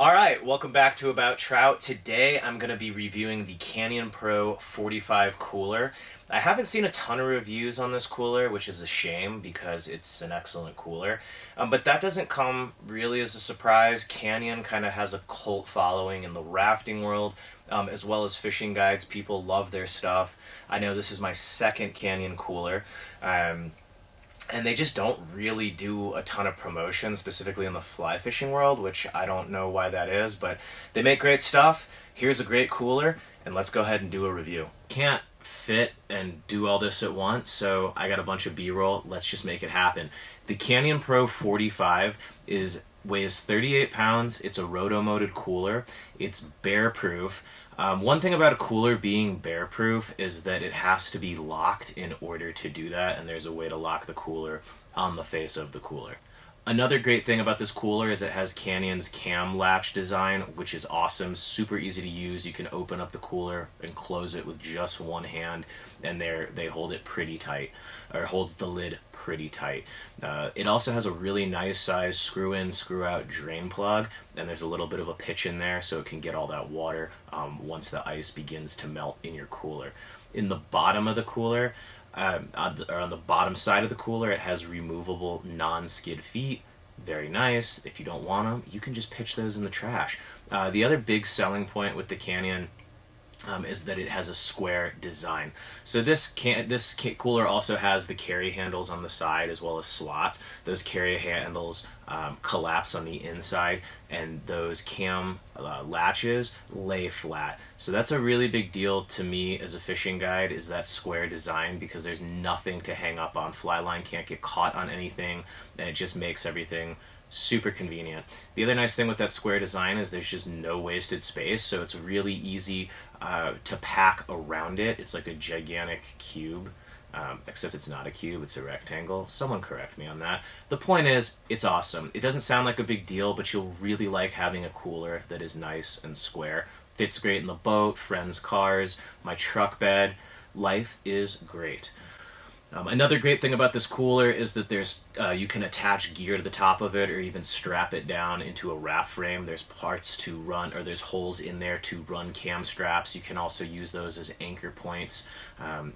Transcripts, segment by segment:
Alright, welcome back to About Trout. Today I'm going to be reviewing the Canyon Pro 45 cooler. I haven't seen a ton of reviews on this cooler, which is a shame because it's an excellent cooler. But that doesn't come really as a surprise. Canyon kind of has a cult following in the rafting world, as well as fishing guides. People love their stuff. I know this is my second Canyon cooler. And they just don't really do a ton of promotion, specifically in the fly fishing world, which I don't know why that is, but they make great stuff. Here's a great cooler, and let's go ahead and do a review. Can't fit and do all this at once, so I got a bunch of B-roll. Let's just make it happen. The Canyon Pro 45 weighs 38 pounds. It's a roto-molded cooler. It's bear-proof. One thing about a cooler being bear-proof is that it has to be locked in order to do that, and there's a way to lock the cooler on the face of the cooler. Another great thing about this cooler is it has Canyon's cam latch design, which is awesome, super easy to use. You can open up the cooler and close it with just one hand, and they hold it pretty tight, or holds the lid pretty tight. It also has a really nice size screw-in, screw-out drain plug, and there's a little bit of a pitch in there so it can get all that water once the ice begins to melt in your cooler. In the bottom of the cooler, on the bottom side of the cooler, it has removable non-skid feet. Very nice. If you don't want them, you can just pitch those in the trash. The other big selling point with the Canyon is that it has a square design. So this cooler also has the carry handles on the side as well as slots. Those carry handles collapse on the inside, and those cam latches lay flat. So that's a really big deal to me as a fishing guide, is that square design, because there's nothing to hang up on. Fly line can't get caught on anything, and it just makes everything super convenient. The other nice thing with that square design is there's just no wasted space, so it's really easy to pack around it. It's like a gigantic cube, except it's not a cube, it's a rectangle. Someone correct me on that. The point is, it's awesome. It doesn't sound like a big deal, but you'll really like having a cooler that is nice and square. Fits great in the boat, friends' cars, my truck bed. Life is great. Another great thing about this cooler is that you can attach gear to the top of it, or even strap it down into a raft frame. There's parts to run, or there's holes in there to run cam straps. You can also use those as anchor points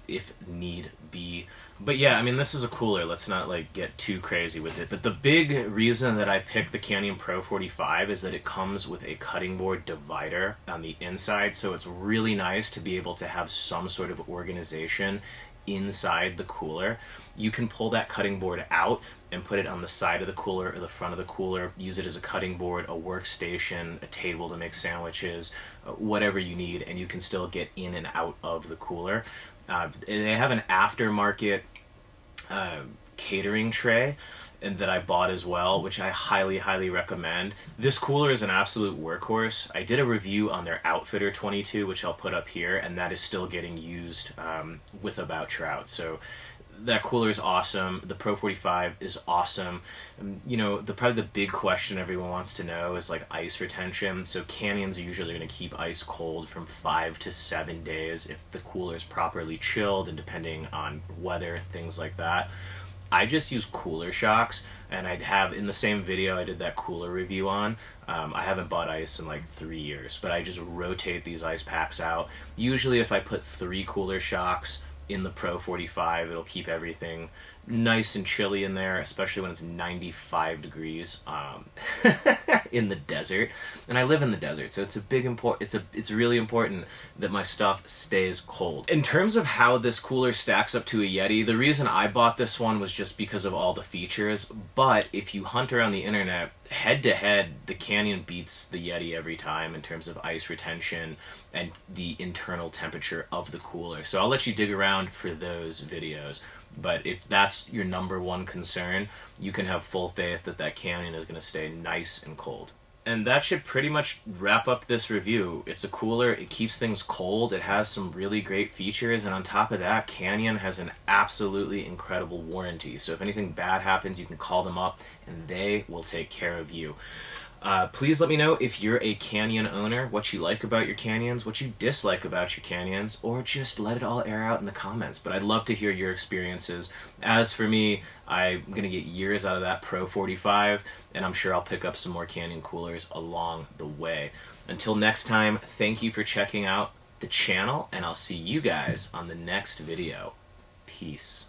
if need be. But yeah, I mean, this is a cooler. Let's not get too crazy with it. But the big reason that I picked the Canyon Pro 45 is that it comes with a cutting board divider on the inside, so it's really nice to be able to have some sort of organization inside the cooler. You can pull that cutting board out and put it on the side of the cooler or the front of the cooler, use it as a cutting board, a workstation, a table to make sandwiches, whatever you need, and you can still get in and out of the cooler. They have an aftermarket catering tray and that I bought as well, which I highly recommend. This cooler is an absolute workhorse. I did a review on their Outfitter 22, which I'll put up here, and that is still getting used with About Trout. So that cooler is awesome. The Pro 45 is awesome. You know, probably the big question everyone wants to know is ice retention. So Canyons are usually going to keep ice cold from 5 to 7 days if the cooler is properly chilled, and depending on weather, things like that. I just use cooler shocks, and I'd have, in the same video I did that cooler review on, I haven't bought ice in 3 years, but I just rotate these ice packs out. Usually if I put 3 cooler shocks in the Pro 45, it'll keep everything nice and chilly in there, especially when it's 95 degrees in the desert. And I live in the desert, so it's really important that my stuff stays cold. In terms of how this cooler stacks up to a Yeti, the reason I bought this one was just because of all the features, but if you hunt around the internet, head to head, the Canyon beats the Yeti every time in terms of ice retention and the internal temperature of the cooler. So I'll let you dig around for those videos. But if that's your number one concern, you can have full faith that that Canyon is going to stay nice and cold. And that should pretty much wrap up this review. It's a cooler, it keeps things cold, it has some really great features, and on top of that, Canyon has an absolutely incredible warranty. So if anything bad happens, you can call them up and they will take care of you. Please let me know if you're a Canyon owner, what you like about your Canyons, what you dislike about your Canyons, or just let it all air out in the comments. But I'd love to hear your experiences. As for me, I'm going to get years out of that Pro 45, and I'm sure I'll pick up some more Canyon coolers along the way. Until next time, thank you for checking out the channel, and I'll see you guys on the next video. Peace.